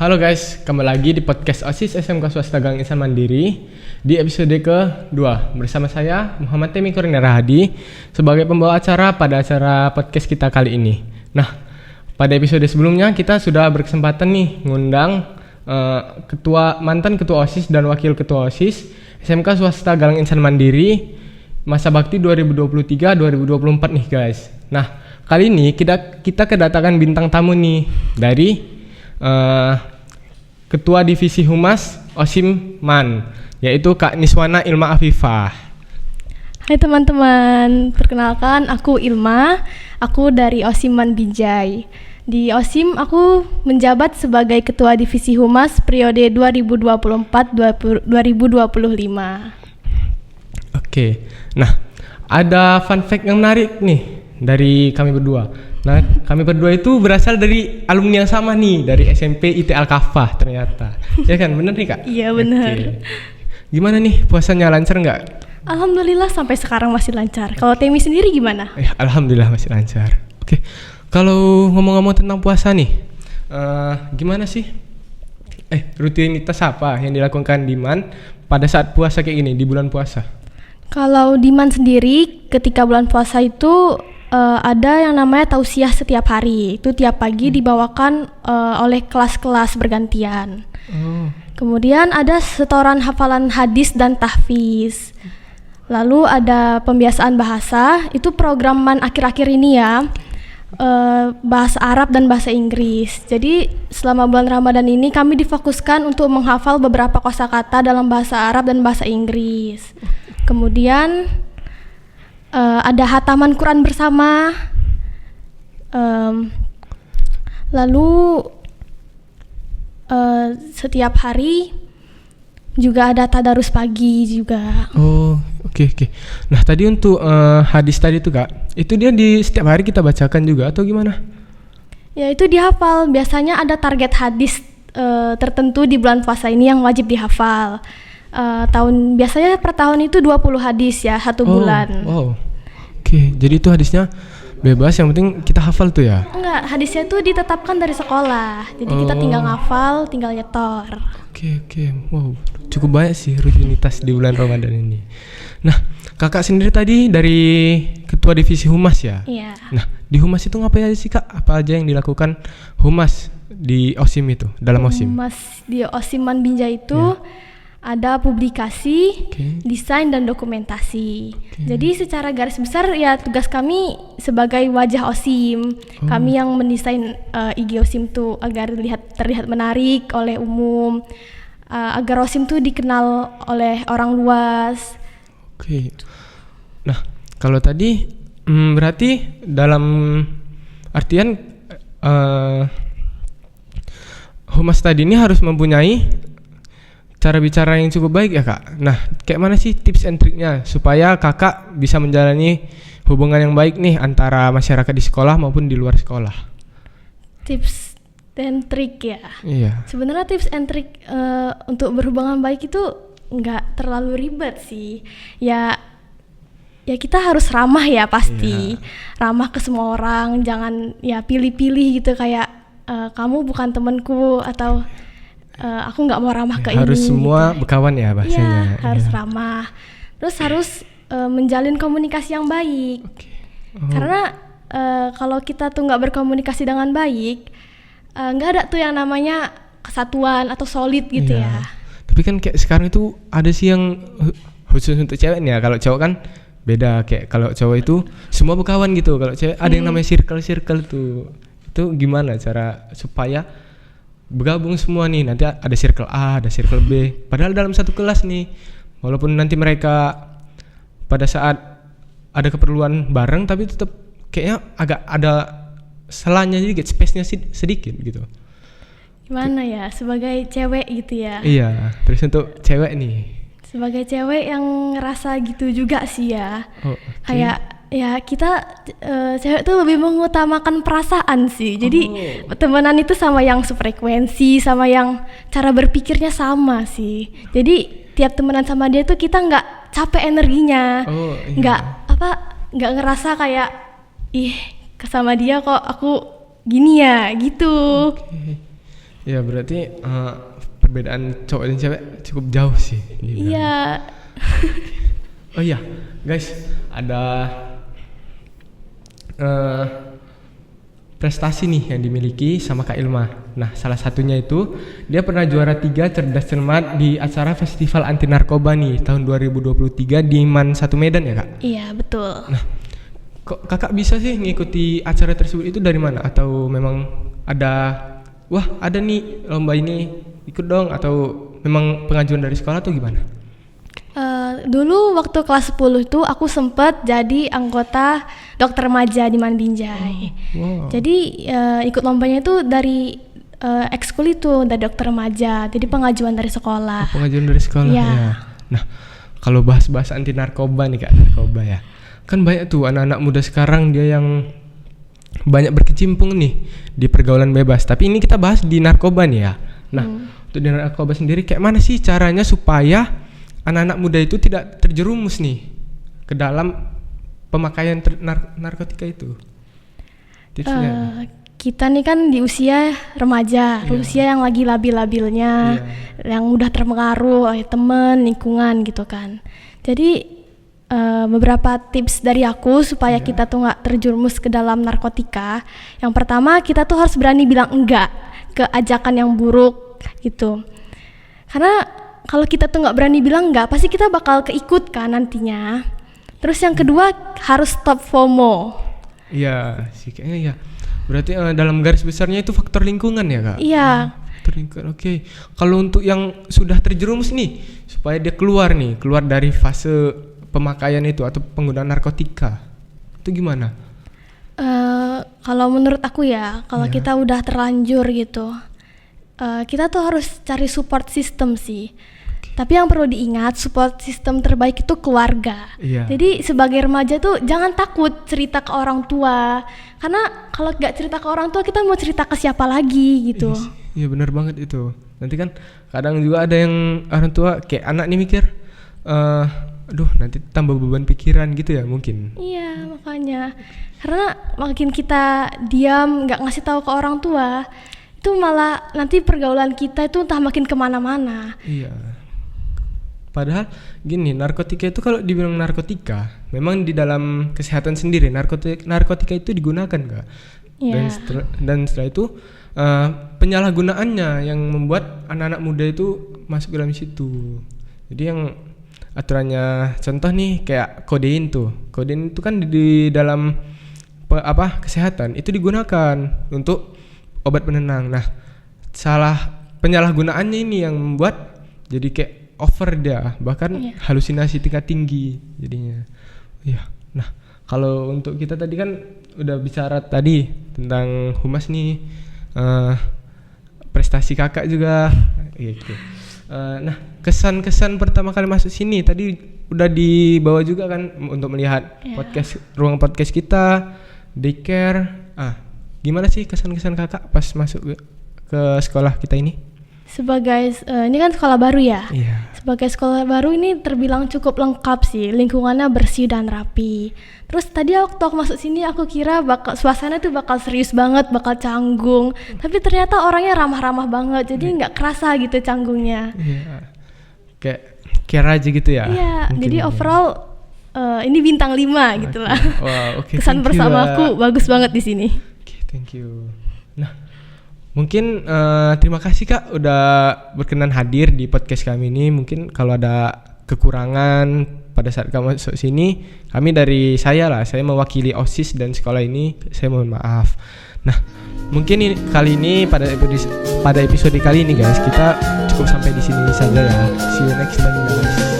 Halo guys, kembali lagi di podcast OSIS SMK Swasta Gang Insan Mandiri di episode ke-2 bersama saya Muhammad Temi Kurnia Rahadi sebagai pembawa acara pada acara podcast kita kali ini. Nah, pada episode sebelumnya kita sudah berkesempatan nih ngundang mantan ketua OSIS dan wakil ketua OSIS SMK Swasta Gang Insan Mandiri masa bakti 2023-2024 nih guys. Nah, kali ini kita kedatangan bintang tamu nih dari Ketua Divisi Humas Osim Man, yaitu Kak Niswana Ilma Afifah. Hai teman-teman, perkenalkan aku Ilma, aku dari Osim Man Binjai. Di Osim aku menjabat sebagai Ketua Divisi Humas periode 2024-2025. Oke, nah ada fun fact yang menarik nih dari kami berdua. Nah, kami berdua itu berasal dari alumni yang sama nih, dari SMP IT Al-Kafah ternyata. Ya kan, bener nih Kak? Iya bener. Oke. Gimana nih, puasanya lancar nggak? Alhamdulillah sampai sekarang masih lancar. Kalau Temi sendiri gimana? Alhamdulillah masih lancar. Oke, kalau ngomong-ngomong tentang puasa nih, gimana sih? Rutinitas apa yang dilakukan Diman pada saat puasa kayak gini, di bulan puasa? Kalau Diman sendiri, ketika bulan puasa itu ada yang namanya tausiah setiap hari. Itu tiap pagi dibawakan oleh kelas-kelas bergantian. Kemudian ada setoran hafalan hadis dan tahfiz. Lalu ada pembiasaan bahasa. Itu programan akhir-akhir ini ya. Bahasa Arab dan bahasa Inggris. Jadi selama bulan Ramadan ini kami difokuskan untuk menghafal beberapa kosakata dalam bahasa Arab dan bahasa Inggris. Kemudian ada hataman Quran bersama, lalu setiap hari juga ada tadarus pagi juga. Oh, oke. Nah tadi untuk hadis tadi tuh Kak, itu dia di setiap hari kita bacakan juga atau gimana? Ya itu dihafal, biasanya ada target hadis tertentu di bulan puasa ini yang wajib dihafal. Biasanya per tahun itu 20 hadis ya, satu bulan. Wow. Oke, jadi itu hadisnya bebas, yang penting kita hafal tuh ya? Enggak, hadisnya itu ditetapkan dari sekolah. Jadi kita tinggal ngafal, tinggal nyetor. Oke. Wow, cukup banyak sih rutinitas di bulan Ramadan ini. Nah, kakak sendiri tadi dari Ketua Divisi Humas ya? Iya. Nah, di Humas itu ngapain aja sih Kak? Apa aja yang dilakukan Humas di Osim itu, dalam Osim? Humas di Osim Man Binjai itu ada publikasi, desain dan dokumentasi. Jadi secara garis besar ya tugas kami sebagai wajah Osim. Kami yang mendesain IG Osim tuh agar terlihat menarik oleh umum, agar Osim tuh dikenal oleh orang luas. Oke. Nah, kalau tadi berarti dalam artian Humas tadi ini harus mempunyai cara bicara yang cukup baik ya Kak. Nah, kayak mana sih tips and triknya supaya kakak bisa menjalani hubungan yang baik nih antara masyarakat di sekolah maupun di luar sekolah? Tips dan trik ya. Iya. Sebenarnya tips and trik untuk berhubungan baik itu nggak terlalu ribet sih. Ya kita harus ramah ya pasti. Ramah ke semua orang, jangan ya pilih-pilih gitu kayak kamu bukan temanku atau aku nggak mau ramah ke harus ini. Harus semua gitu. Berkawan ya bahasanya. Iya, harus ramah. Terus harus menjalin komunikasi yang baik. Karena kalau kita tuh nggak berkomunikasi dengan baik, nggak ada tuh yang namanya kesatuan atau solid gitu ya. Tapi kan kayak sekarang itu ada sih yang khusus untuk cewek nih ya. Kalau cowok kan beda, kayak kalau cowok itu semua berkawan gitu. Kalau cewek ada yang namanya circle tuh. Itu gimana cara supaya bergabung semua nih, nanti ada circle A, ada circle B, padahal dalam satu kelas nih, walaupun nanti mereka pada saat ada keperluan bareng, tapi tetap kayaknya agak ada selanya sedikit, space-nya sedikit gitu. Gimana ya, sebagai cewek gitu ya? Iya, terus untuk cewek nih. Sebagai cewek yang ngerasa gitu juga sih ya, kayak ya kita cewek tuh lebih mengutamakan perasaan sih. Jadi temenan itu sama yang sefrekuensi, sama yang cara berpikirnya sama sih. Jadi tiap temenan sama dia tuh kita nggak capek energinya, nggak ngerasa kayak sama dia kok aku gini ya gitu. Ya berarti perbedaan cowok dan cewek cukup jauh sih. Iya. Oh iya, guys, ada prestasi nih yang dimiliki sama Kak Ilma. Nah, salah satunya itu dia pernah juara 3 cerdas cermat di acara Festival Anti Narkoba nih tahun 2023 di MAN 1 Medan ya, Kak? Iya, betul. Nah, kok Kakak bisa sih ngikuti acara tersebut itu dari mana? Atau memang ada nih lomba ini, ikut dong, atau memang pengajuan dari sekolah atau gimana? Dulu waktu kelas 10 itu aku sempat jadi anggota dokter remaja di MAN Binjai. Wow. Jadi ikut lombanya itu dari ekskul itu, dari dokter remaja. Jadi pengajuan dari sekolah. Pengajuan dari sekolah Ya. ya. Nah, kalau bahas anti narkoba nih, Kak, narkoba ya. Kan banyak tuh anak-anak muda sekarang dia yang banyak berkecimpung nih di pergaulan bebas. Tapi ini kita bahas di narkoba nih ya. Nah, untuk di narkoba sendiri kayak mana sih caranya supaya anak-anak muda itu tidak terjerumus nih ke dalam pemakaian narkotika itu? Tipsnya. Kita nih kan di usia remaja, usia yang lagi labil-labilnya, yang udah terpengaruh oleh teman, lingkungan gitu kan. Jadi beberapa tips dari aku supaya kita tuh nggak terjerumus ke dalam narkotika. Yang pertama, kita tuh harus berani bilang enggak ke ajakan yang buruk gitu. Karena kalau kita tuh nggak berani bilang enggak, pasti kita bakal keikut kan nantinya. Terus yang kedua, harus stop FOMO. Iya sih kayaknya ya. Berarti dalam garis besarnya itu faktor lingkungan ya, Kak? Iya. Faktor lingkungan, oke. Kalau untuk yang sudah terjerumus nih, supaya dia keluar dari fase pemakaian itu atau penggunaan narkotika, itu gimana? Kalau menurut aku ya, kalau kita udah terlanjur gitu, kita tuh harus cari support system sih. Tapi yang perlu diingat, support system terbaik itu keluarga. Jadi sebagai remaja tuh jangan takut cerita ke orang tua. Karena kalau nggak cerita ke orang tua, kita mau cerita ke siapa lagi gitu. Iya benar banget itu. Nanti kan kadang juga ada yang orang tua kayak anak nih mikir, aduh nanti tambah beban pikiran gitu ya mungkin. Iya makanya. Karena makin kita diam, nggak ngasih tahu ke orang tua, itu malah nanti pergaulan kita itu entah makin kemana-mana. Iya. Padahal gini, narkotika itu kalau dibilang narkotika, memang di dalam kesehatan sendiri narkotika itu digunakan, Kak. Dan setelah itu penyalahgunaannya yang membuat anak-anak muda itu masuk ke dalam situ. Jadi yang aturannya, contoh nih kayak kodein itu kan di dalam kesehatan itu digunakan untuk obat penenang. Nah, penyalahgunaannya ini yang membuat jadi kayak over dia, bahkan halusinasi tingkat tinggi jadinya. Iya. Nah, kalau untuk kita tadi kan udah bicara tadi tentang humas nih, prestasi Kakak juga gitu. Nah, kesan-kesan pertama kali masuk sini tadi udah dibawa juga kan untuk melihat ruang podcast kita, daycare. Gimana sih kesan-kesan Kakak pas masuk ke sekolah kita ini? Sebagai ini kan sekolah baru ya. Iya. Sebagai sekolah baru ini terbilang cukup lengkap sih, lingkungannya bersih dan rapi. Terus tadi waktu aku masuk sini aku kira suasana tuh bakal serius banget, bakal canggung. Tapi ternyata orangnya ramah-ramah banget, jadi nggak kerasa gitu canggungnya. Iya. Kayak care aja gitu ya. Iya. Jadi overall ini bintang 5 gitu lah. Wow, okay, kesan bersama aku bagus banget di sini. Thank you. Nah, mungkin terima kasih Kak udah berkenan hadir di podcast kami ini. Mungkin kalau ada kekurangan pada saat kamu masuk sini, saya mewakili OSIS dan sekolah ini, saya mohon maaf. Nah, mungkin kali ini pada episode kali ini guys, kita cukup sampai di sini saja ya. See you next time guys.